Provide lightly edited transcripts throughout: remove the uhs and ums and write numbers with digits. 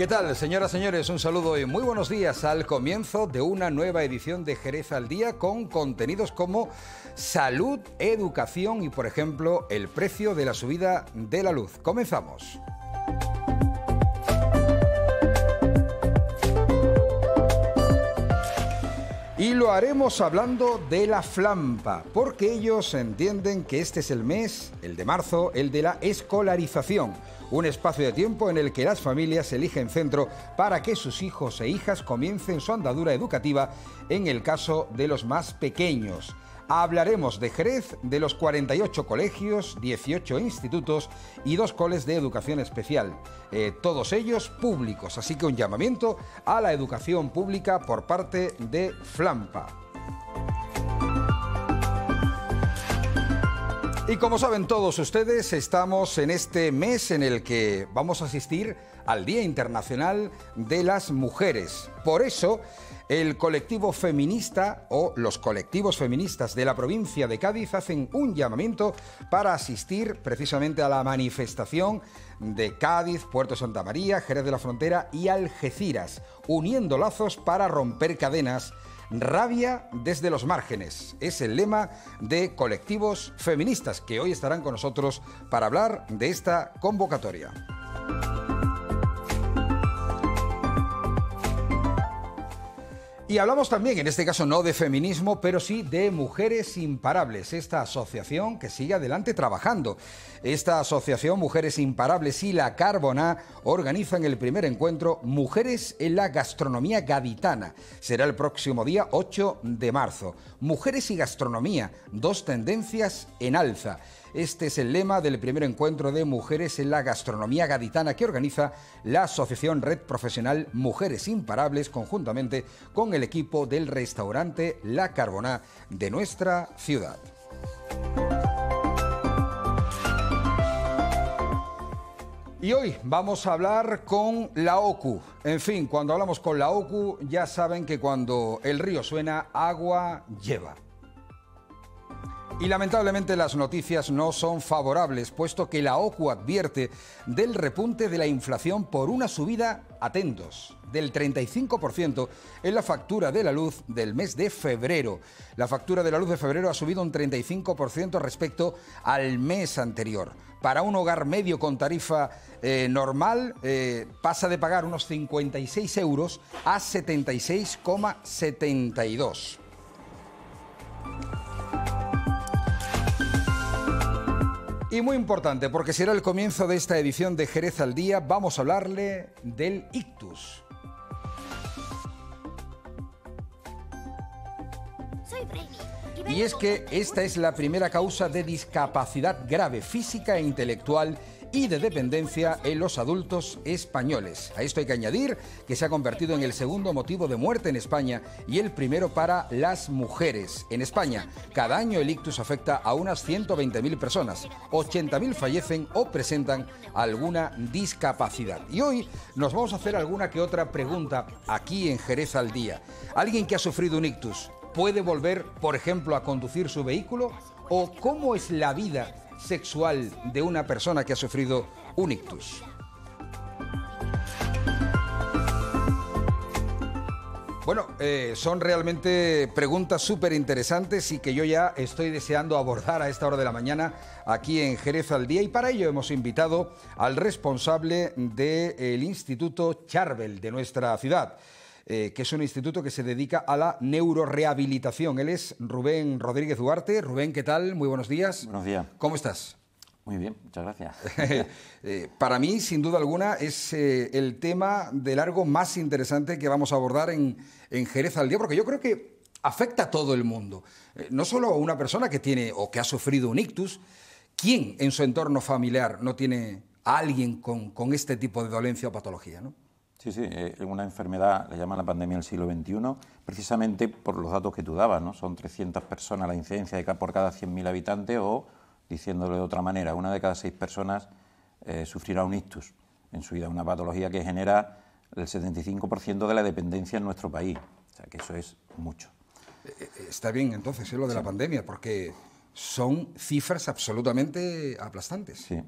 ¿Qué tal, señoras y señores? Un saludo y muy buenos días al comienzo de una nueva edición de Jerez al Día con contenidos como salud, educación y, por ejemplo, el precio de la subida de la luz. Comenzamos. Y lo haremos hablando de la Flampa, porque ellos entienden que este es el mes, el de marzo, el de la escolarización. Un espacio de tiempo en el que las familias eligen centro para que sus hijos e hijas comiencen su andadura educativa en el caso de los más pequeños. Hablaremos de Jerez, de los 48 colegios, 18 institutos y 2 coles de educación especial, todos ellos públicos, así que un llamamiento a la educación pública por parte de Flampa. Y como saben todos ustedes, estamos en este mes en el que vamos a asistir al Día Internacional de las Mujeres. Por eso, el colectivo feminista o los colectivos feministas de la provincia de Cádiz hacen un llamamiento para asistir precisamente a la manifestación de Cádiz, Puerto Santa María, Jerez de la Frontera y Algeciras, uniendo lazos para romper cadenas. Rabia desde los márgenes es el lema de colectivos feministas que hoy estarán con nosotros para hablar de esta convocatoria. Y hablamos también, en este caso no de feminismo, pero sí de Mujeres Imparables, esta asociación que sigue adelante trabajando. Esta asociación, Mujeres Imparables y La Carbonà, organizan el primer encuentro Mujeres en la Gastronomía Gaditana. Será el próximo día 8 de marzo. Mujeres y gastronomía, 2 tendencias en alza. Este es el lema del primer encuentro de Mujeres en la Gastronomía Gaditana que organiza la Asociación Red Profesional Mujeres Imparables conjuntamente con el equipo del restaurante La Carbonà de nuestra ciudad. Y hoy vamos a hablar con la OCU. En fin, cuando hablamos con la OCU ya saben que cuando el río suena, agua lleva. Y lamentablemente las noticias no son favorables, puesto que la OCU advierte del repunte de la inflación por una subida, atentos, del 35% en la factura de la luz del mes de febrero. La factura de la luz de febrero ha subido un 35% respecto al mes anterior. Para un hogar medio con tarifa normal pasa de pagar unos 56 euros a 76,72. Y muy importante, porque será el comienzo de esta edición de Jerez al Día, vamos a hablarle del ictus. Y es que esta es la primera causa de discapacidad grave física e intelectual y de dependencia en los adultos españoles. A esto hay que añadir que se ha convertido en el segundo motivo de muerte en España y el primero para las mujeres. En España, cada año el ictus afecta a unas 120.000 personas, 80.000 fallecen o presentan alguna discapacidad. Y hoy nos vamos a hacer alguna que otra pregunta aquí en Jerez al Día. ¿Alguien que ha sufrido un ictus puede volver, por ejemplo, a conducir su vehículo? ¿O cómo es la vida sexual de una persona que ha sufrido un ictus? Bueno, son realmente preguntas súper interesantes y que yo ya estoy deseando abordar a esta hora de la mañana aquí en Jerez al Día, y para ello hemos invitado al responsable del Instituto Charbel de nuestra ciudad, que es un instituto que se dedica a la neurorehabilitación. Él es Rubén Rodríguez Duarte. Rubén, ¿qué tal? Muy buenos días. Buenos días. ¿Cómo estás? Muy bien, muchas gracias. Para mí, sin duda alguna, es el tema de largo más interesante que vamos a abordar en Jerez al Día, porque yo creo que afecta a todo el mundo. No solo a una persona que tiene o que ha sufrido un ictus. ¿Quién en su entorno familiar no tiene a alguien con este tipo de dolencia o patología, ¿no? Sí, una enfermedad, le llaman la pandemia del siglo XXI, precisamente por los datos que tú dabas, ¿no? Son 300 personas la incidencia por cada 100.000 habitantes, o, diciéndolo de otra manera, 1 de cada 6 personas sufrirá un ictus en su vida, una patología que genera el 75% de la dependencia en nuestro país. O sea, que eso es mucho. Está bien, entonces, lo de la pandemia, porque son cifras absolutamente aplastantes. Sí.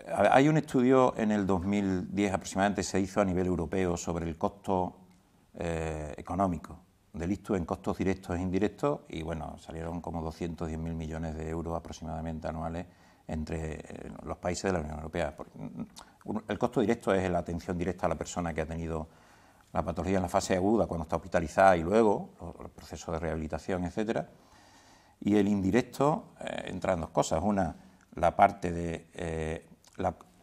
Hay un estudio en el 2010 aproximadamente, se hizo a nivel europeo sobre el costo económico del ictus en costos directos e indirectos, y bueno, salieron como 210.000 millones de euros aproximadamente anuales entre los países de la Unión Europea. El costo directo es la atención directa a la persona que ha tenido la patología en la fase aguda, cuando está hospitalizada, y luego los procesos de rehabilitación, etcétera. Y el indirecto entra en dos cosas. Una, la parte de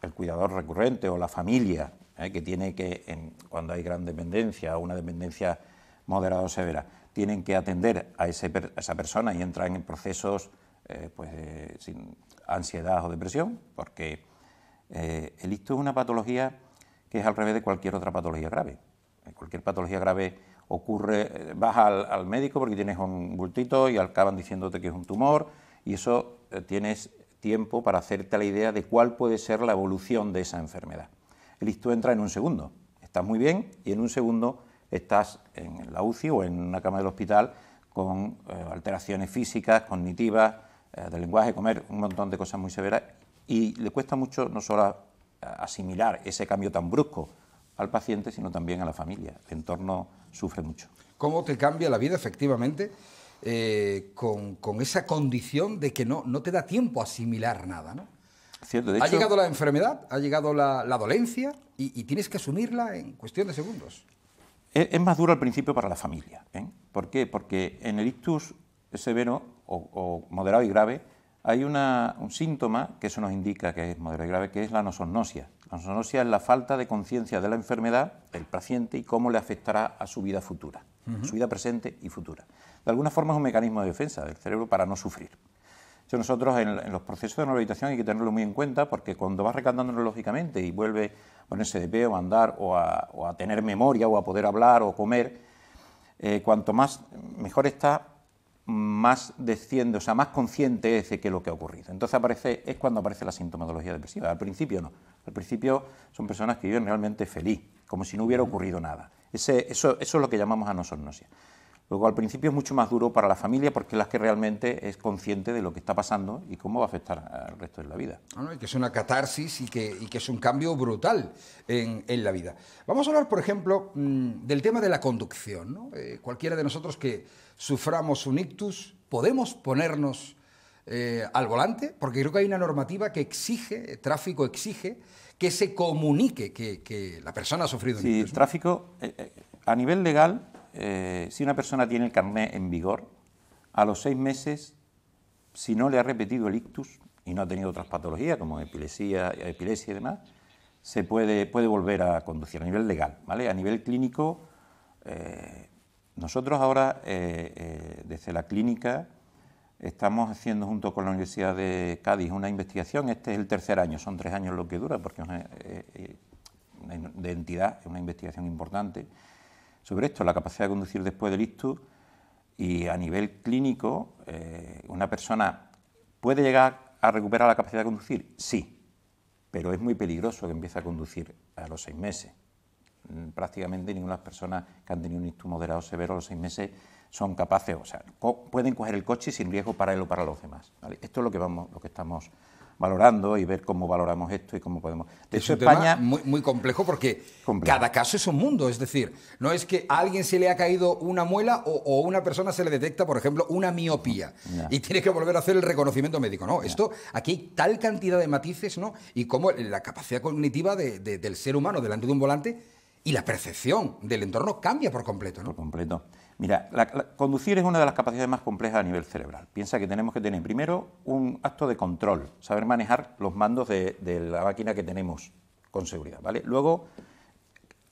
el cuidador recurrente o la familia, que tiene que, cuando hay gran dependencia o una dependencia moderada o severa, tienen que atender a esa persona y entran en procesos sin ansiedad o depresión, porque el ictus es una patología que es al revés de cualquier otra patología grave. Cualquier patología grave ocurre, vas al médico porque tienes un bultito y acaban diciéndote que es un tumor, y eso tienes tiempo para hacerte la idea de cuál puede ser la evolución de esa enfermedad. El ictus entra en un segundo, estás muy bien y en un segundo estás en la UCI o en una cama del hospital con alteraciones físicas, cognitivas, del lenguaje, comer, un montón de cosas muy severas, y le cuesta mucho no solo asimilar ese cambio tan brusco al paciente, sino también a la familia. El entorno sufre mucho. ¿Cómo te cambia la vida, efectivamente, con esa condición de que no te da tiempo a asimilar nada, ¿no? Cierto, de ha hecho, llegado la enfermedad, ha llegado la dolencia y tienes que asumirla en cuestión de segundos. Es más duro al principio para la familia. ¿Por qué? Porque en el ictus severo o moderado y grave hay un síntoma que eso nos indica que es moderado y grave, que es la anosognosia. La anosognosia es la falta de conciencia de la enfermedad del paciente y cómo le afectará a su vida futura, su vida presente y futura. De alguna forma es un mecanismo de defensa del cerebro para no sufrir. Nosotros en los procesos de rehabilitación hay que tenerlo muy en cuenta, porque cuando vas recantando neurológicamente y vuelve a ponerse de pie o a andar o a tener memoria o a poder hablar o comer, cuanto más mejor está, más desciende, o sea, más consciente es de qué es lo que ha ocurrido. Entonces es cuando aparece la sintomatología depresiva. Al principio no. Al principio son personas que viven realmente feliz, como si no hubiera ocurrido nada. Eso es lo que llamamos anosognosia. Luego, al principio es mucho más duro para la familia, porque es la que realmente es consciente de lo que está pasando y cómo va a afectar al resto de la vida. Y que es una catarsis y que es un cambio brutal en la vida. Vamos a hablar, por ejemplo, del tema de la conducción, ¿no? Cualquiera de nosotros que suframos un ictus, ¿podemos ponernos al volante? Porque creo que hay una normativa que exige, tráfico exige, que se comunique que la persona ha sufrido un ictus. Sí, tráfico, a nivel legal, si una persona tiene el carnet en vigor, a los 6 meses, si no le ha repetido el ictus y no ha tenido otras patologías como epilepsia y demás, se puede volver a conducir a nivel legal, ¿vale? A nivel clínico, nosotros ahora, desde la clínica, estamos haciendo junto con la Universidad de Cádiz una investigación. Este es el tercer año, son 3 años lo que dura, porque es de entidad, es una investigación importante sobre esto, la capacidad de conducir después del ictus. Y a nivel clínico, ¿una persona puede llegar a recuperar la capacidad de conducir? Sí, pero es muy peligroso que empiece a conducir a los 6 meses. Prácticamente ninguna de las personas que han tenido un ictus moderado o severo a los 6 meses son capaces, o sea, pueden coger el coche sin riesgo para él o para los demás, ¿vale? Esto es lo que estamos valorando, y ver cómo valoramos esto y cómo podemos... De hecho, España, muy, muy complejo, porque cada caso es un mundo. Es decir, no es que a alguien se le ha caído una muela o a una persona se le detecta, por ejemplo, una miopía y tiene que volver a hacer el reconocimiento médico. No, esto, aquí hay tal cantidad de matices, ¿no? Y cómo la capacidad cognitiva del ser humano delante de un volante y la percepción del entorno cambia por completo, ¿no? Por completo. Mira, conducir es una de las capacidades más complejas a nivel cerebral. Piensa que tenemos que tener primero un acto de control, saber manejar los mandos de la máquina que tenemos con seguridad, ¿vale? Luego,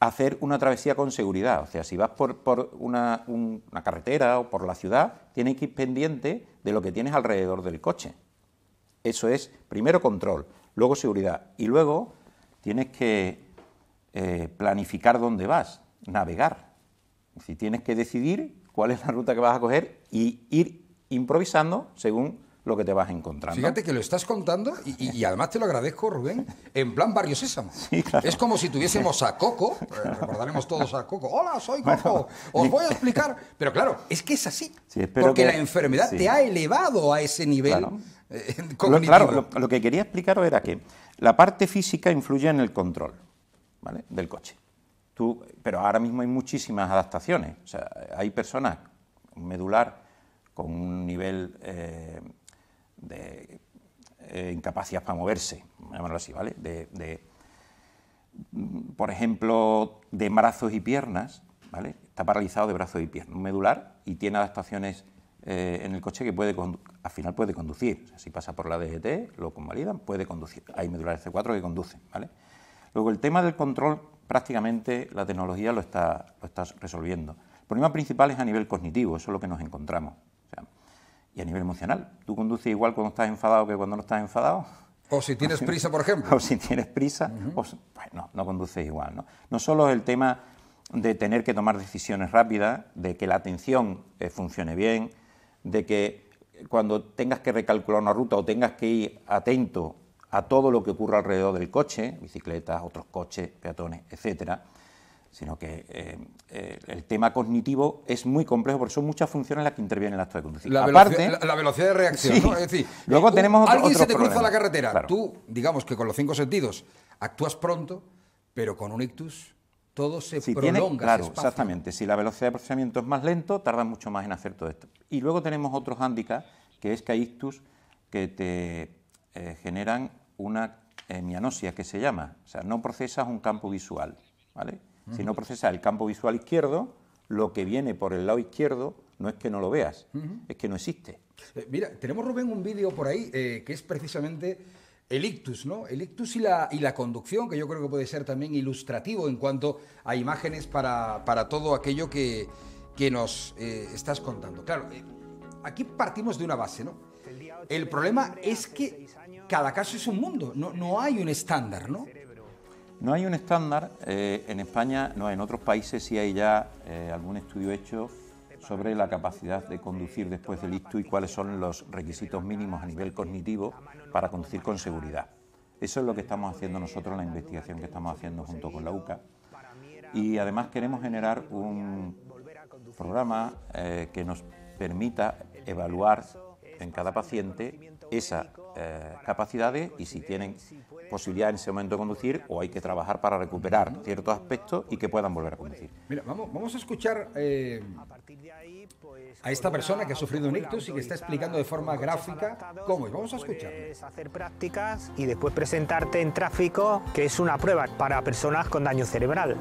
hacer una travesía con seguridad. O sea, si vas por una carretera o por la ciudad, tienes que ir pendiente de lo que tienes alrededor del coche. Eso es, primero control, luego seguridad, y luego tienes que planificar dónde vas, navegar. Si tienes que decidir cuál es la ruta que vas a coger y ir improvisando según lo que te vas encontrando. Fíjate que lo estás contando y además te lo agradezco, Rubén, en plan Barrio Sésamo. Sí, claro. Es como si tuviésemos a Coco, recordaremos todos a Coco. Hola, soy Coco, os voy a explicar. Pero claro, es que es así, sí, porque la enfermedad te ha elevado a ese nivel cognitivo. Lo que quería explicaros era que la parte física influye en el control, ¿vale?, del coche. Pero ahora mismo hay muchísimas adaptaciones. O sea, hay personas medular con un nivel de incapacidad para moverse, llamarlo así, ¿vale? Por ejemplo, de brazos y piernas, ¿vale? Está paralizado de brazos y piernas, un medular, y tiene adaptaciones en el coche que al final puede conducir. O sea, si pasa por la DGT, lo convalidan, puede conducir. Hay medulares C4 que conducen, ¿vale? Luego, el tema del control, prácticamente la tecnología lo está resolviendo. El problema principal es a nivel cognitivo, eso es lo que nos encontramos. O sea, y a nivel emocional. ¿Tú conduces igual cuando estás enfadado que cuando no estás enfadado? O si tienes prisa, por ejemplo. O si tienes prisa, pues no conduces igual, ¿no? No solo es el tema de tener que tomar decisiones rápidas, de que la atención funcione bien, de que cuando tengas que recalcular una ruta o tengas que ir atento a todo lo que ocurre alrededor del coche, bicicletas, otros coches, peatones, etcétera, sino que el tema cognitivo es muy complejo porque son muchas funciones las que intervienen en el acto de conducir. La velocidad de reacción, sí. ¿no? Es decir, luego tenemos alguien se te problemas. cruza la carretera, claro. Tú, digamos que con los 5 sentidos actúas pronto, pero con un ictus todo se prolonga. Claro, exactamente. Si la velocidad de procesamiento es más lento, tarda mucho más en hacer todo esto. Y luego tenemos otros hándicaps, que es que hay ictus que te generan una mianosia, que se llama. O sea, no procesas un campo visual, ¿vale? Si no procesas el campo visual izquierdo, lo que viene por el lado izquierdo no es que no lo veas, es que no existe. Mira, tenemos, Rubén, un vídeo por ahí que es precisamente el ictus, ¿no? El ictus y la conducción, que yo creo que puede ser también ilustrativo en cuanto a imágenes para todo aquello que nos estás contando. Claro, aquí partimos de una base, ¿no? El problema es que cada caso es un mundo, no hay un estándar, ¿no? No hay un estándar, en España no, en otros países sí hay ya algún estudio hecho sobre la capacidad de conducir después del ictus y cuáles son los requisitos mínimos a nivel cognitivo para conducir con seguridad. Eso es lo que estamos haciendo nosotros en la investigación que estamos haciendo junto con la UCA. Y además queremos generar un programa que nos permita evaluar en cada paciente esas capacidades y si tienen posibilidad en ese momento de conducir o hay que trabajar para recuperar ciertos aspectos y que puedan volver a conducir. Mira, vamos a escuchar a esta persona que ha sufrido un ictus y que está explicando de forma gráfica cómo es. Vamos a escuchar. Puedes hacer prácticas y después presentarte en tráfico, que es una prueba para personas con daño cerebral.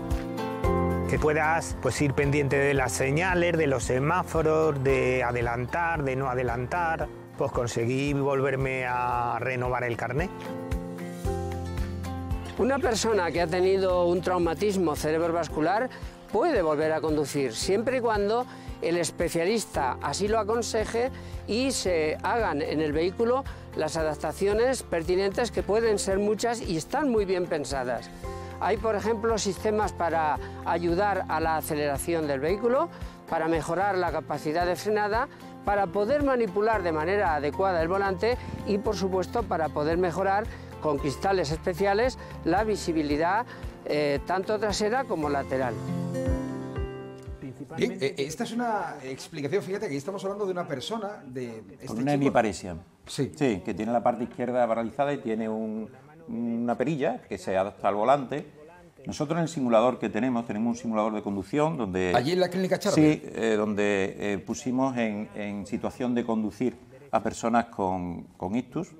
Que puedas ir pendiente de las señales, de los semáforos, de adelantar, de no adelantar. Pues conseguí volverme a renovar el carnet. Una persona que ha tenido un traumatismo cerebrovascular puede volver a conducir, siempre y cuando el especialista así lo aconseje y se hagan en el vehículo las adaptaciones pertinentes, que pueden ser muchas y están muy bien pensadas. Hay, por ejemplo, sistemas para ayudar a la aceleración del vehículo, para mejorar la capacidad de frenada, para poder manipular de manera adecuada el volante y, por supuesto, para poder mejorar con cristales especiales la visibilidad tanto trasera como lateral. Bien, esta es una explicación, fíjate que aquí estamos hablando de una persona con una hemiparesia. Sí, que tiene la parte izquierda paralizada y tiene una perilla que se adapta al volante. Nosotros en el simulador que tenemos un simulador de conducción donde... ¿Allí en la clínica Charver? Sí, donde pusimos en situación de conducir a personas con ictus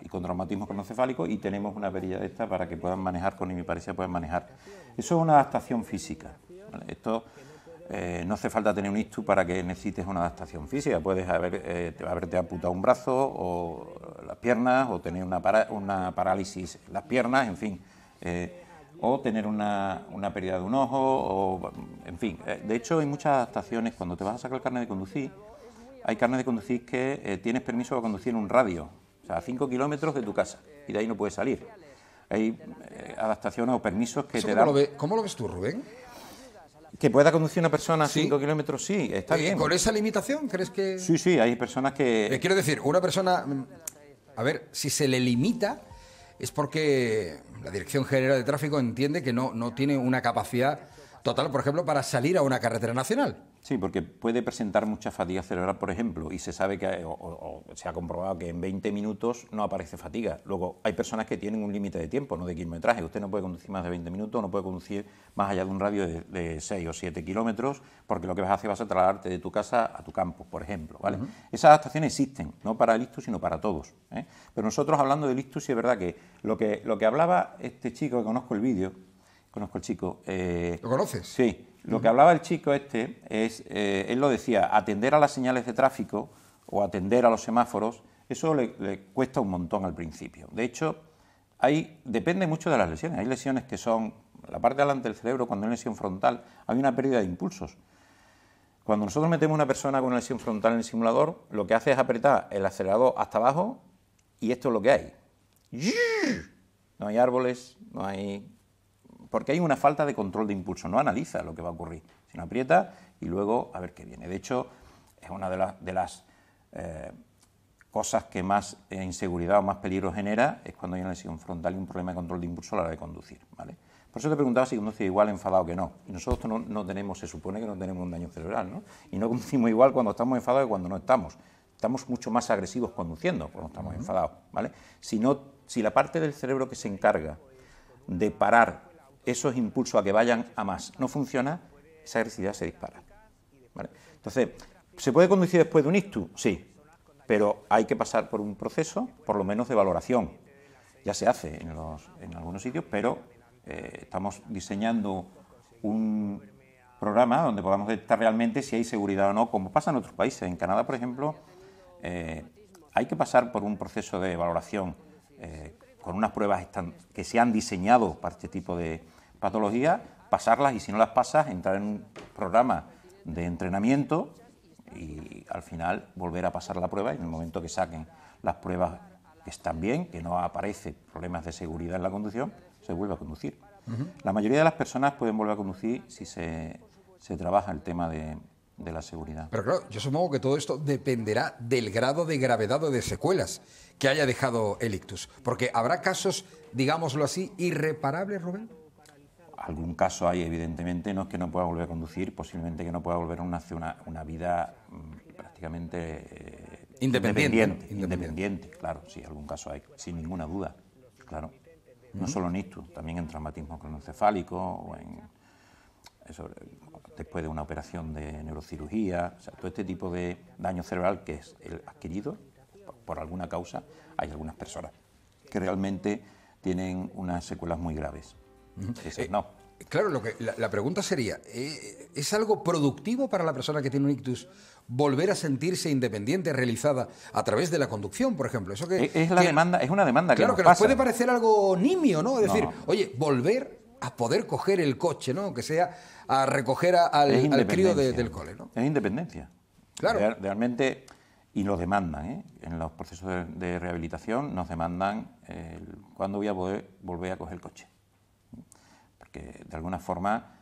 y con traumatismo craneoencefálico, y tenemos una perilla de esta para que puedan manejar con hemiparesia, puedan manejar. Eso es una adaptación física, ¿vale? Esto no hace falta tener un ictus para que necesites una adaptación física. Puedes haberte amputado un brazo o las piernas, o tener una parálisis en las piernas, en fin, o tener una pérdida de un ojo, o, en fin. De hecho, hay muchas adaptaciones. Cuando te vas a sacar el carnet de conducir, hay carnet de conducir que tienes permiso para conducir en un radio, o sea, a 5 kilómetros de tu casa, y de ahí no puedes salir. Hay adaptaciones o permisos que te dan... ¿Cómo lo ves tú, Rubén? ¿Que pueda conducir una persona a Sí. 5 kilómetros? Sí, está bien. ¿Con esa limitación crees que...? Sí, hay personas que... Quiero decir, una persona... A ver, si se le limita es porque la Dirección General de Tráfico entiende que no tiene una capacidad total, por ejemplo, para salir a una carretera nacional. Sí, porque puede presentar mucha fatiga cerebral, por ejemplo, y se sabe que, o se ha comprobado que en 20 minutos no aparece fatiga. Luego, hay personas que tienen un límite de tiempo, no de kilometraje. Usted no puede conducir más de 20 minutos, no puede conducir más allá de un radio de 6 o 7 kilómetros, porque lo que vas a hacer vas a trasladarte de tu casa a tu campo, por ejemplo, ¿vale? Esas adaptaciones existen, no para el ictus, sino para todos, ¿eh? Pero nosotros, hablando del ictus, sí es verdad que lo que hablaba este chico, que conozco el vídeo, conozco al chico... ¿Lo conoces? Sí. Lo que hablaba el chico este es, él lo decía, atender a las señales de tráfico o atender a los semáforos, eso le cuesta un montón al principio. De hecho, depende mucho de las lesiones. Hay lesiones que son, la parte de delante del cerebro, cuando hay lesión frontal, hay una pérdida de impulsos. Cuando nosotros metemos a una persona con una lesión frontal en el simulador, lo que hace es apretar el acelerador hasta abajo y esto es lo que hay. No hay árboles, no hay... Porque hay una falta de control de impulso, no analiza lo que va a ocurrir, sino aprieta y luego a ver qué viene. De hecho, es una de las cosas que más inseguridad o más peligro genera, es cuando hay una lesión frontal y un problema de control de impulso a la hora de conducir, ¿vale? Por eso te preguntaba si conduces igual enfadado que no. Y nosotros no tenemos, se supone que no tenemos un daño cerebral, ¿no? Y no conducimos igual cuando estamos enfadados que cuando no estamos. Estamos mucho más agresivos conduciendo cuando estamos enfadados, ¿vale? Si la parte del cerebro que se encarga de parar esos impulsos a que vayan a más no funciona, esa agresividad se dispara, ¿vale? Entonces, ¿se puede conducir después de un ictus? Sí, pero hay que pasar por un proceso, por lo menos de valoración. Ya se hace en algunos sitios, pero estamos diseñando un programa donde podamos detectar realmente si hay seguridad o no, como pasa en otros países. En Canadá, por ejemplo, hay que pasar por un proceso de valoración con unas pruebas que se han diseñado para este tipo de patologías, pasarlas y si no las pasas, entrar en un programa de entrenamiento y al final volver a pasar la prueba y en el momento que saquen las pruebas que están bien, que no aparecen problemas de seguridad en la conducción, se vuelve a conducir. La mayoría de las personas pueden volver a conducir si se trabaja el tema de la seguridad. Pero claro, yo supongo que todo esto dependerá del grado de gravedad o de secuelas que haya dejado el ictus. Porque habrá casos, digámoslo así, irreparables, Rubén. Algún caso hay, evidentemente, no es que no pueda volver a conducir, posiblemente que no pueda volver a hacer una vida prácticamente independiente. Claro, sí, algún caso hay, sin ninguna duda, claro. No solo en ictus, también en traumatismo craneoencefálico o después de una operación de neurocirugía, o sea, todo este tipo de daño cerebral que es el adquirido por alguna causa, hay algunas personas que realmente tienen unas secuelas muy graves. No. Claro, la pregunta sería, ¿es algo productivo para la persona que tiene un ictus volver a sentirse independiente, realizada a través de la conducción, por ejemplo? Eso que es una demanda que claro, nos que pasa. nos puede parecer algo nimio, ¿no? Es decir, No. oye, volver a poder coger el coche, ¿no? Que sea a recoger al crío del cole, ¿no? Es independencia. Claro. Realmente, y lo demandan, ¿eh? En los procesos de rehabilitación nos demandan cuándo voy a poder volver a coger el coche. Porque de alguna forma,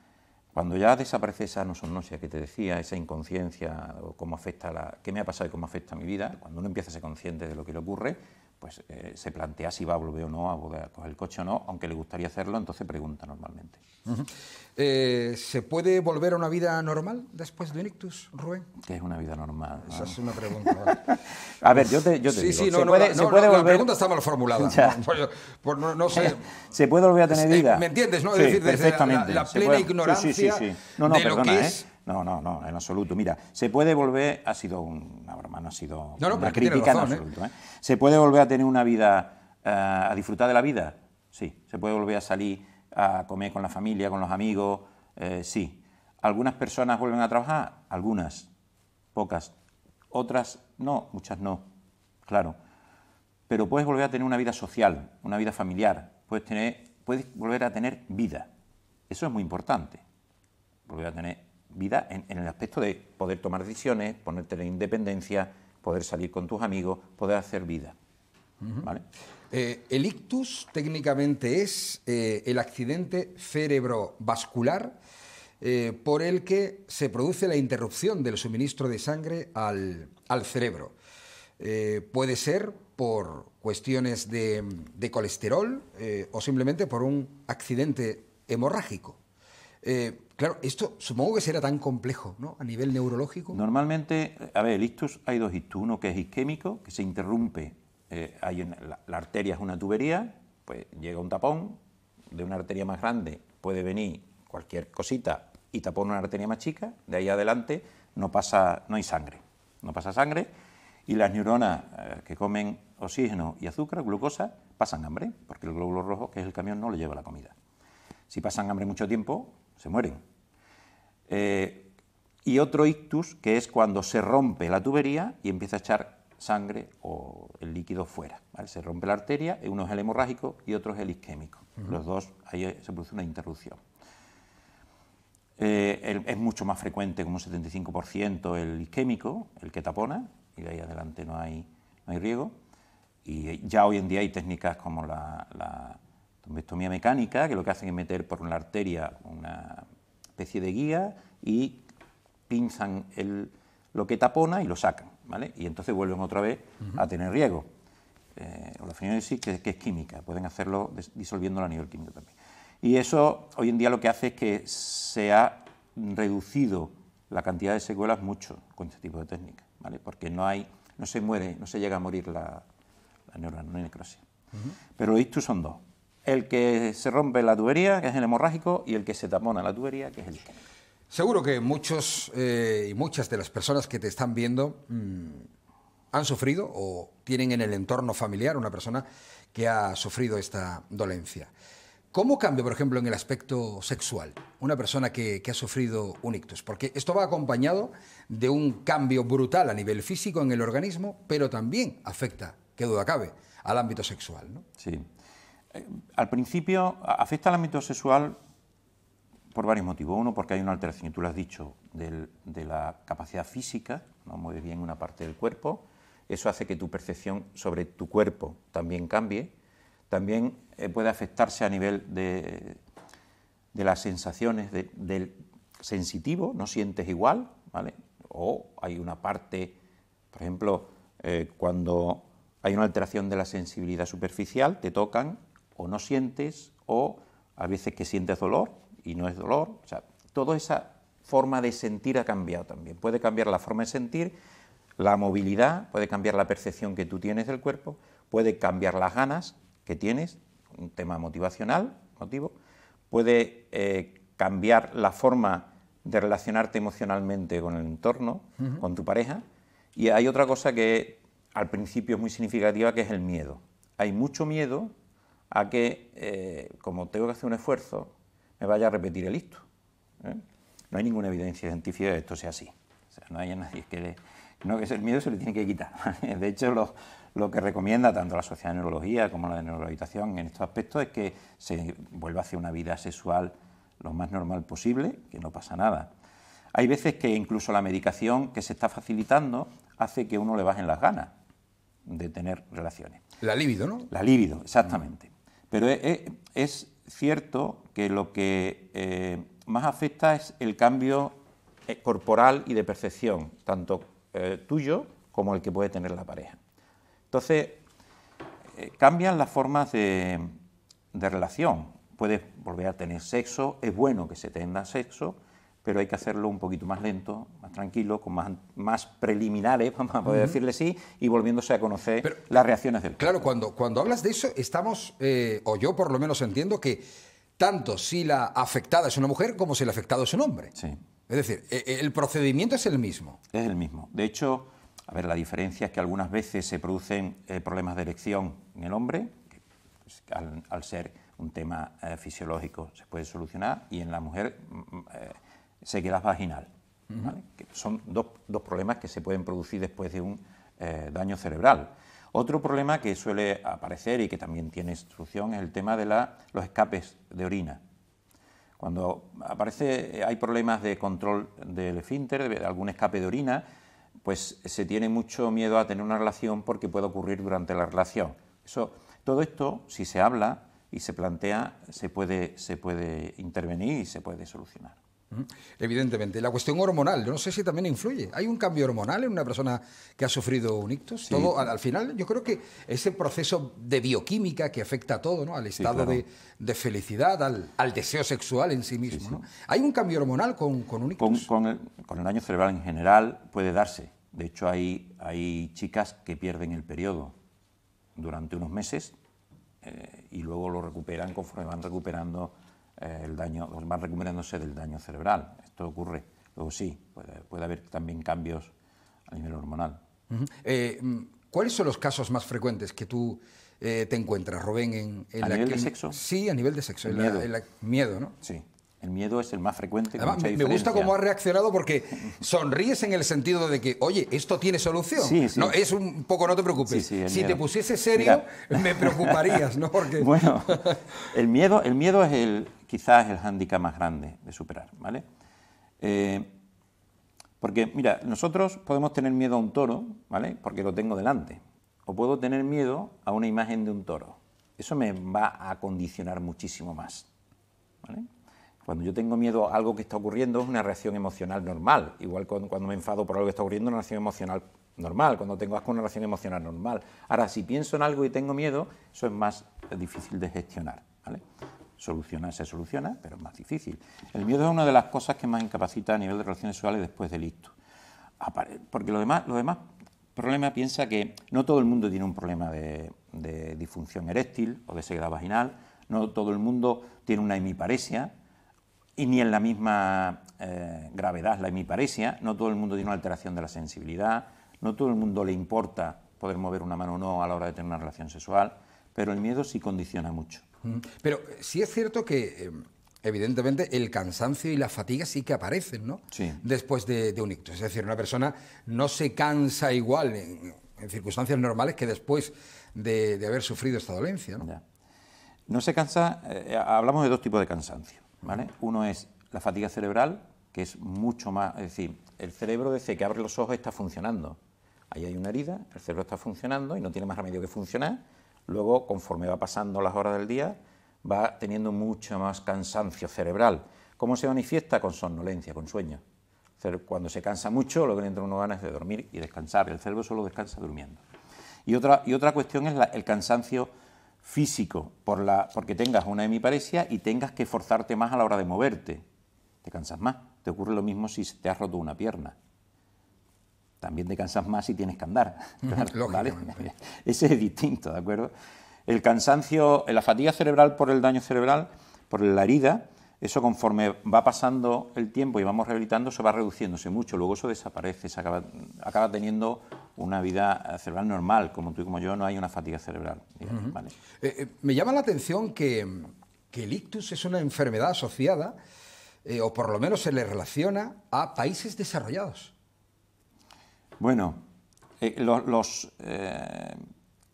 cuando ya desaparece esa nosonomia que te decía, esa inconsciencia, o cómo afecta qué me ha pasado y cómo afecta a mi vida, cuando uno empieza a ser consciente de lo que le ocurre, pues se plantea si va a volver o no a poder coger el coche o no, aunque le gustaría hacerlo, entonces pregunta normalmente. ¿Se puede volver a una vida normal después de un ictus, Rubén? ¿Qué es una vida normal? Esa es una pregunta. ¿Vale? A ver, yo te digo, Se puede volver... La pregunta está mal formulada. No sé. ¿Se puede volver a tener vida? ¿Me entiendes, no? Sí, Es decir, perfectamente. la plena ignorancia sí. No, de perdona, lo que es... No, en absoluto. Mira, se puede volver, ha sido una broma, no ha sido una razón, crítica en absoluto. ¿Se puede volver a tener una vida, a disfrutar de la vida? Sí. ¿Se puede volver a salir a comer con la familia, con los amigos? Sí. ¿Algunas personas vuelven a trabajar? Algunas, pocas. Otras no, muchas no, claro. Pero puedes volver a tener una vida social, una vida familiar, puedes volver a tener vida. Eso es muy importante, volver a tener vida en el aspecto de poder tomar decisiones, ponerte en independencia, poder salir con tus amigos, poder hacer vida. ¿Vale? El ictus técnicamente es el accidente cerebrovascular por el que se produce la interrupción del suministro de sangre al cerebro. Puede ser por cuestiones de colesterol o simplemente por un accidente hemorrágico. Claro, esto supongo que será tan complejo, ¿no?, a nivel neurológico. Normalmente, a ver, el ictus, hay dos ictus. Uno que es isquémico, que se interrumpe, la arteria es una tubería, pues llega un tapón, de una arteria más grande puede venir cualquier cosita y tapón una arteria más chica, de ahí adelante no hay sangre, no pasa sangre, y las neuronas que comen oxígeno y azúcar, glucosa, pasan hambre, porque el glóbulo rojo, que es el camión, no le lleva la comida. Si pasan hambre mucho tiempo, se mueren. Y otro ictus, que es cuando se rompe la tubería y empieza a echar sangre o el líquido fuera, ¿vale? Se rompe la arteria, uno es el hemorrágico y otro es el isquémico. Los dos, ahí se produce una interrupción. Es mucho más frecuente, como un 75%, el isquémico, el que tapona, y de ahí adelante no hay riego. Y ya hoy en día hay técnicas como la trombectomía mecánica, que lo que hacen es meter por la arteria una especie de guía y pinzan lo que tapona y lo sacan, ¿vale? Y entonces vuelven otra vez a tener riego. O la fibrosis, que es química, pueden hacerlo disolviéndolo a nivel químico también. Y eso hoy en día lo que hace es que se ha reducido la cantidad de secuelas mucho con este tipo de técnicas, ¿vale? Porque no se muere, no se llega a morir la neurona, no hay necrosis. Pero los ictus son dos: el que se rompe la tubería, que es el hemorrágico, y el que se tapona la tubería, que es el isquémico. Seguro que muchos y muchas de las personas que te están viendo han sufrido o tienen en el entorno familiar una persona que ha sufrido esta dolencia. ¿Cómo cambia, por ejemplo, en el aspecto sexual una persona que ha sufrido un ictus? Porque esto va acompañado de un cambio brutal a nivel físico en el organismo, pero también afecta, qué duda cabe, al ámbito sexual, ¿no? Sí. Al principio afecta al ámbito sexual por varios motivos. Uno, porque hay una alteración, y tú lo has dicho, de la capacidad física, no mueves bien una parte del cuerpo. Eso hace que tu percepción sobre tu cuerpo también cambie. También puede afectarse a nivel de las sensaciones del sensitivo, no sientes igual, ¿vale? O hay una parte, por ejemplo, cuando hay una alteración de la sensibilidad superficial, te tocan o no sientes, o a veces que sientes dolor y no es dolor. O sea, toda esa forma de sentir ha cambiado también. Puede cambiar la forma de sentir, la movilidad, puede cambiar la percepción que tú tienes del cuerpo, puede cambiar las ganas que tienes, un tema motivacional, puede cambiar la forma de relacionarte emocionalmente con el entorno, con tu pareja. Y hay otra cosa que al principio es muy significativa, que es el miedo. Hay mucho miedo a que, como tengo que hacer un esfuerzo, me vaya a repetir el ictus. No hay ninguna evidencia científica de que esto sea así. O sea, no hay nadie que el miedo se le tiene que quitar. De hecho, lo que recomienda tanto la Sociedad de Neurología como la de Neurohabitación en estos aspectos es que se vuelva hacia una vida sexual lo más normal posible, que no pasa nada. Hay veces que incluso la medicación que se está facilitando hace que uno le bajen las ganas de tener relaciones. La libido, ¿no? La libido, exactamente. Pero es cierto que lo que más afecta es el cambio corporal y de percepción, tanto tuyo como el que puede tener la pareja. Entonces, cambian las formas de relación. Puedes volver a tener sexo, es bueno que se tenga sexo, pero hay que hacerlo un poquito más lento, más tranquilo, con más preliminares, vamos a poder decirle sí, y volviéndose a conocer las reacciones del cuerpo. Claro, cuando hablas de eso, estamos, o yo por lo menos entiendo que tanto si la afectada es una mujer como si el afectado es un hombre. Sí. Es decir, el procedimiento es el mismo. Es el mismo. De hecho, a ver, la diferencia es que algunas veces se producen problemas de erección en el hombre, que pues, al ser un tema fisiológico se puede solucionar, y en la mujer sequedad vaginal, ¿vale? Que son dos problemas que se pueden producir después de un daño cerebral. Otro problema que suele aparecer y que también tiene solución es el tema de los escapes de orina. Cuando hay problemas de control del esfínter, de algún escape de orina, pues se tiene mucho miedo a tener una relación porque puede ocurrir durante la relación. Todo esto, si se habla y se plantea, se puede intervenir y se puede solucionar. Evidentemente. La cuestión hormonal, yo no sé si también influye. ¿Hay un cambio hormonal en una persona que ha sufrido un ictus? Sí. Todo, al final, yo creo que ese proceso de bioquímica que afecta a todo, ¿no? Al estado claro. de felicidad, al deseo sexual en sí mismo. ¿No? ¿Hay un cambio hormonal con un ictus? Con el daño cerebral en general puede darse. De hecho, hay chicas que pierden el periodo durante unos meses y luego lo recuperan conforme van recuperando el daño, van recuperándose del daño cerebral. Esto ocurre. Luego sí, puede haber también cambios a nivel hormonal. ¿Cuáles son los casos más frecuentes que tú te encuentras, Rubén, ¿A nivel de sexo? Sí, a nivel de sexo. El miedo, ¿no? Sí. El miedo es el más frecuente. Además, me gusta cómo has reaccionado porque sonríes en el sentido de que, oye, esto tiene solución. Sí, sí. No, es un poco, no te preocupes. Sí, si te pusiese serio, mira, me preocuparías, ¿no? Porque... Bueno, el miedo es quizás el hándicap más grande de superar, ¿vale? Porque, mira, nosotros podemos tener miedo a un toro, ¿vale? Porque lo tengo delante. O puedo tener miedo a una imagen de un toro. Eso me va a condicionar muchísimo más, ¿vale? Cuando yo tengo miedo a algo que está ocurriendo es una reacción emocional normal. Igual cuando me enfado por algo que está ocurriendo es una reacción emocional normal. Cuando tengo asco es una reacción emocional normal. Ahora, si pienso en algo y tengo miedo, eso es más difícil de gestionar, ¿vale? Se soluciona, pero es más difícil. El miedo es una de las cosas que más incapacita a nivel de relaciones sexuales después del ictus. Porque los demás problemas, piensa que no todo el mundo tiene un problema de disfunción eréctil o de sequedad vaginal, no todo el mundo tiene una hemiparesia, y ni en la misma gravedad la hemiparesia, no todo el mundo tiene una alteración de la sensibilidad, no todo el mundo le importa poder mover una mano o no a la hora de tener una relación sexual, pero el miedo sí condiciona mucho. Pero sí es cierto que, evidentemente, el cansancio y la fatiga sí que aparecen, ¿no? Sí. Después de un ictus. Es decir, una persona no se cansa igual en circunstancias normales que después de haber sufrido esta dolencia, ¿no? Ya. No se cansa, hablamos de dos tipos de cansancio, ¿vale? Uno es la fatiga cerebral, que es mucho más, es decir, el cerebro desde que abre los ojos está funcionando. Ahí hay una herida, el cerebro está funcionando y no tiene más remedio que funcionar. Luego, conforme va pasando las horas del día, va teniendo mucho más cansancio cerebral. ¿Cómo se manifiesta? Con somnolencia, con sueño. Cuando se cansa mucho, lo que le entra uno ganas es de dormir y descansar. El cerebro solo descansa durmiendo. Y otra cuestión es el cansancio físico, porque tengas una hemiparesia y tengas que forzarte más a la hora de moverte. Te cansas más. Te ocurre lo mismo si te has roto una pierna. También te cansas más si tienes que andar. Claro, ¿vale? Ese es distinto, ¿de acuerdo? El cansancio, la fatiga cerebral por el daño cerebral, por la herida, eso conforme va pasando el tiempo y vamos rehabilitando, se va reduciéndose mucho. Luego eso desaparece, se acaba teniendo una vida cerebral normal. Como tú y como yo, no hay una fatiga cerebral. Digamos, ¿vale? Me llama la atención que el ictus es una enfermedad asociada, o por lo menos se le relaciona a países desarrollados. Bueno,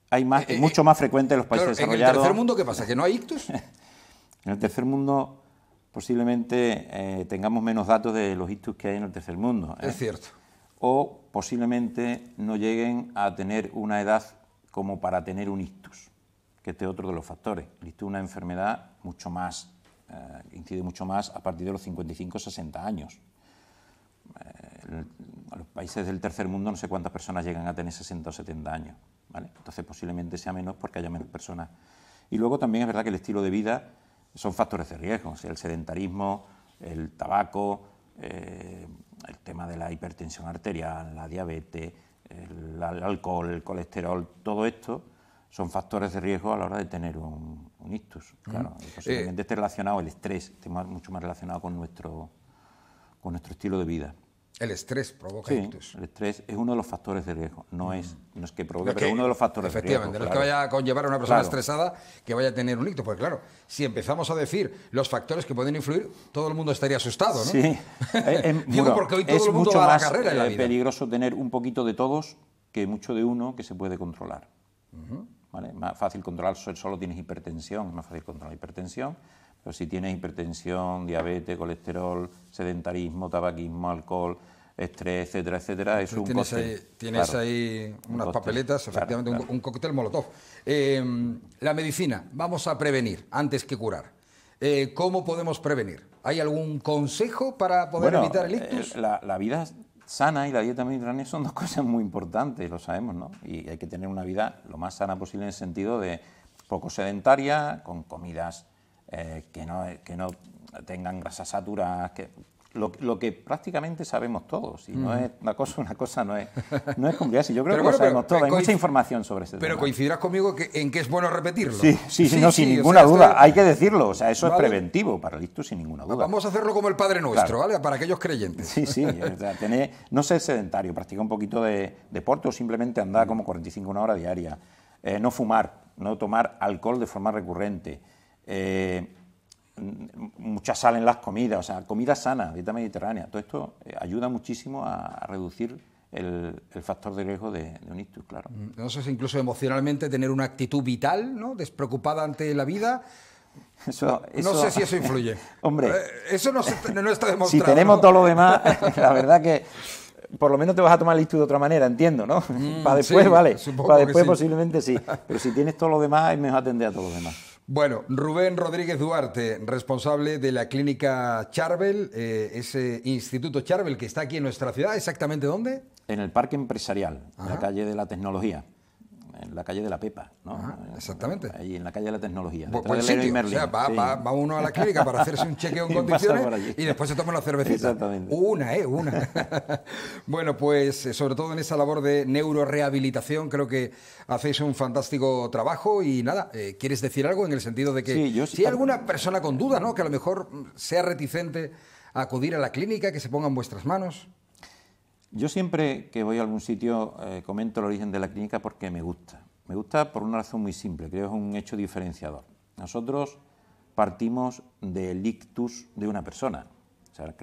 hay mucho más frecuente en los países desarrollados. ¿En el tercer mundo qué pasa? ¿Que no hay ictus? En el tercer mundo posiblemente tengamos menos datos de los ictus que hay en el tercer mundo. Es cierto. O posiblemente no lleguen a tener una edad como para tener un ictus, que este es otro de los factores. El ictus es una enfermedad mucho más, incide mucho más a partir de los 55-60 años. A los países del tercer mundo no sé cuántas personas llegan a tener 60 o 70 años, ¿vale? Entonces posiblemente sea menos porque haya menos personas. Y luego también es verdad que el estilo de vida son factores de riesgo, o sea, el sedentarismo, el tabaco, el tema de la hipertensión arterial, la diabetes, el alcohol, el colesterol, todo esto son factores de riesgo a la hora de tener un ictus. Claro, y posiblemente esté relacionado el estrés, esté mucho más relacionado con nuestro estilo de vida. El estrés provoca ictus. El estrés es uno de los factores de riesgo. No es que provoque, pero es uno de los factores de riesgo. Efectivamente, no es que vaya a conllevar a una persona estresada que vaya a tener un ictus. Porque claro, si empezamos a decir los factores que pueden influir, todo el mundo estaría asustado, ¿no? Sí. Digo, porque hoy todo el mundo va a la carrera en la vida. Es peligroso tener un poquito de todos que mucho de uno que se puede controlar. ¿Vale? Es más fácil controlar, solo tienes hipertensión, es más fácil controlar hipertensión. Pero si tienes hipertensión, diabetes, colesterol, sedentarismo, tabaquismo, alcohol, estrés, etcétera, etcétera, es un cóctel. Tienes ahí unas papeletas, efectivamente, un cóctel molotov. La medicina, vamos a prevenir antes que curar. ¿cómo podemos prevenir? ¿Hay algún consejo para poder evitar el ictus? La vida sana y la dieta mediterránea son dos cosas muy importantes, lo sabemos, ¿no? Y hay que tener una vida lo más sana posible en el sentido de poco sedentaria, con comidas que no tengan grasas saturadas, lo que prácticamente sabemos todos. Y no es una cosa no es complicada. Si yo creo que lo sabemos todos. Hay mucha información sobre ese tema. Pero coincidirás conmigo en que es bueno repetirlo. Sí, sin ninguna duda. Hay que decirlo. O sea, eso es preventivo para el ictus, sin ninguna duda. Vamos a hacerlo como el Padre Nuestro, ¿vale? Para aquellos creyentes. Sí. O sea, no ser sedentario, practicar un poquito de deporte o simplemente andar como 45 una hora diaria. No fumar, no tomar alcohol de forma recurrente. Mucha sal en las comidas, o sea, comida sana, dieta mediterránea. Todo esto ayuda muchísimo a reducir el factor de riesgo de un ictus, claro. No sé si incluso emocionalmente tener una actitud vital, ¿no? Despreocupada ante la vida. Eso, no sé si eso influye. Hombre, eso no está demostrado. Si tenemos todo lo demás, la verdad que por lo menos te vas a tomar el ictus de otra manera, entiendo, ¿no? Para después, vale. Para después posiblemente sí. Pero si tienes todo lo demás, es mejor atender a todo lo demás. Bueno, Rubén Rodríguez Duarte, responsable de la clínica Charbel, ese Instituto Charbel que está aquí en nuestra ciudad, ¿exactamente dónde? En el Parque Empresarial, en la calle de la Tecnología, en la calle de la Pepa, ¿no? Exactamente. Ahí en la calle de la Tecnología. Buen sitio. O sea, va uno a la clínica para hacerse un chequeo en condiciones y después se toma una cervecita. Exactamente. Una. Bueno, pues sobre todo en esa labor de neurorehabilitación creo que hacéis un fantástico trabajo y nada, ¿quieres decir algo en el sentido de que si hay alguna persona con duda, ¿no? Que a lo mejor sea reticente a acudir a la clínica, que se ponga en vuestras manos? Yo siempre que voy a algún sitio comento el origen de la clínica porque me gusta. Me gusta por una razón muy simple, creo que es un hecho diferenciador. Nosotros partimos del ictus de una persona. O sea,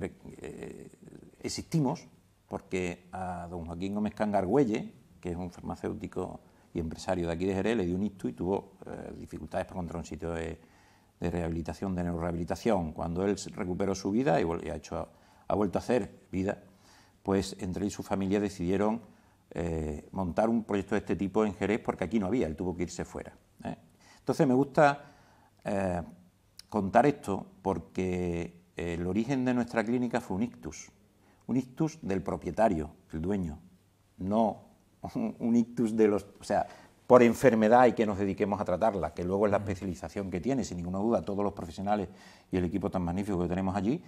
existimos porque a don Joaquín Gómez Cangargüelle, que es un farmacéutico y empresario de aquí de Jerez, le dio un ictus y tuvo dificultades para encontrar un sitio de rehabilitación, de neurorehabilitación. Cuando él recuperó su vida y ha vuelto a hacer vida, pues entre él y su familia decidieron montar un proyecto de este tipo en Jerez porque aquí no había, él tuvo que irse fuera. Entonces me gusta contar esto porque el origen de nuestra clínica fue un ictus del propietario, el dueño, no un ictus de los... O sea, por enfermedad y que nos dediquemos a tratarla, que luego es la especialización que tiene, sin ninguna duda, todos los profesionales y el equipo tan magnífico que tenemos allí.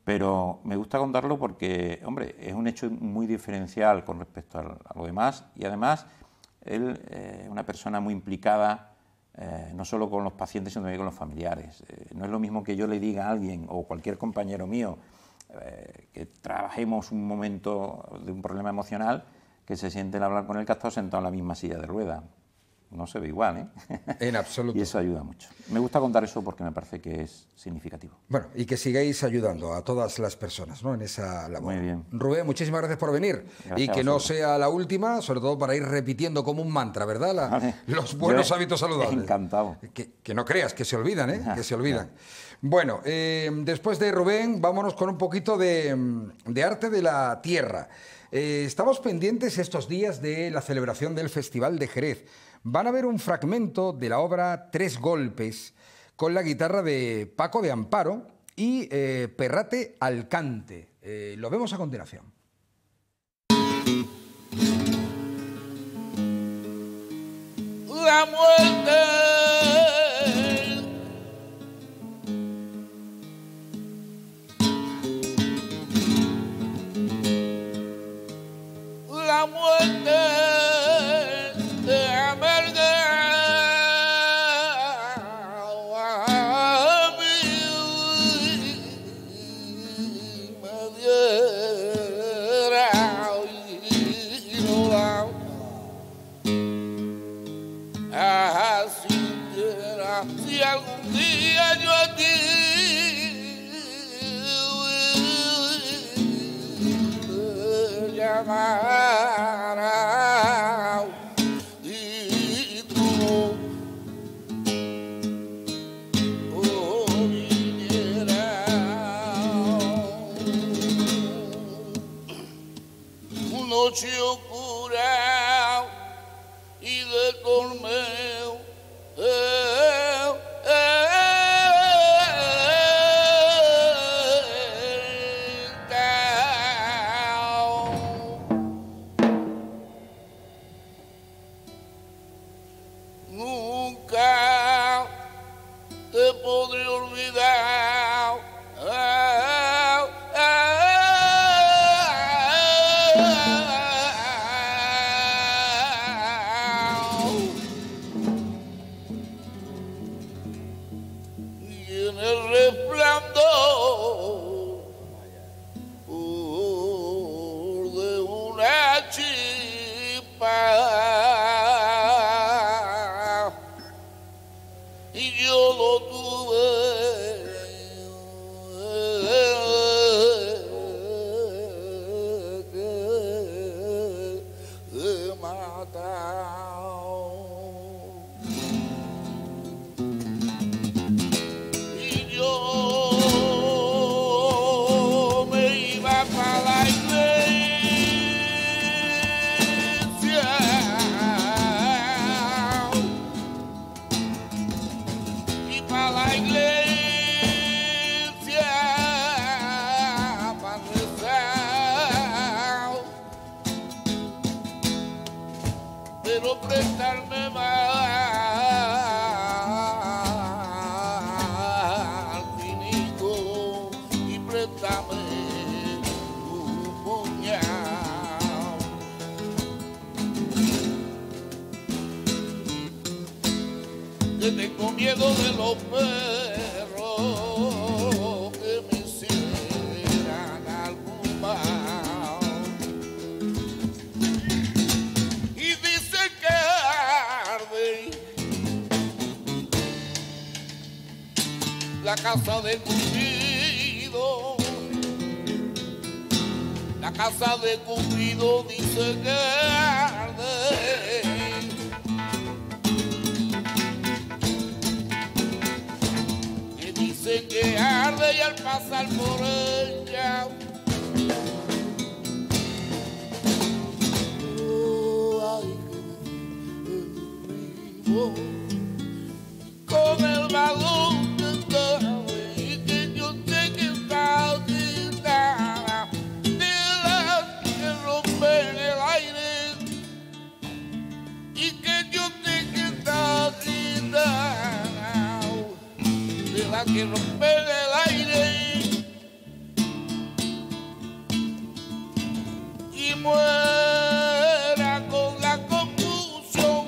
Pero me gusta contarlo porque, hombre, es un hecho muy diferencial con respecto a lo demás y además él es una persona muy implicada no solo con los pacientes sino también con los familiares. No es lo mismo que yo le diga a alguien o cualquier compañero mío que trabajemos un momento de un problema emocional que se siente al hablar con él que ha estado sentado en la misma silla de ruedas. No se ve igual, ¿eh? En absoluto. Y eso ayuda mucho. Me gusta contar eso porque me parece que es significativo. Bueno, y que sigáis ayudando a todas las personas, ¿no? En esa labor. Muy bien. Rubén, muchísimas gracias por venir. Gracias y que no sea la última, sobre todo para ir repitiendo como un mantra, ¿verdad? Vale. Los buenos hábitos saludables. Encantado. Que no creas, que se olvidan, ¿eh? Que se olvidan. Bueno, después de Rubén, vámonos con un poquito de arte de la tierra. Estamos pendientes estos días de la celebración del Festival de Jerez. Van a ver un fragmento de la obra Tres Golpes con la guitarra de Paco de Amparo y Perrate Alcante. Lo vemos a continuación. La muerte si algún día yo a ti llamara y tú vinieras, una noche oscura y de tormento. Y en el resplandor de una chispa, y yo lo tuve que matar. Y yo me iba para la iglesia, y para la iglesia para rezar, pero prestarme mal, finico, y préstame tu puñal. Que tengo miedo de los perros que me hicieran algún mal. Y dice que arde la casa de Cupido. La casa de Cupido dice que arde. Que dice que arde y al pasar por ella, ay, que vivo con el balón que cabe, y que yo sé que está quitada de las que rompen el aire, y que yo sé que está quitada de las que rompen el aire, y muera con la confusión.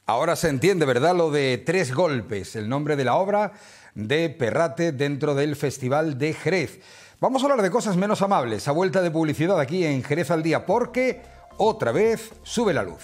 Ahora se entiende, ¿verdad?, lo de Tres Golpes, el nombre de la obra de Perrate dentro del Festival de Jerez. Vamos a hablar de cosas menos amables, a vuelta de publicidad aquí en Jerez al Día, porque otra vez sube la luz.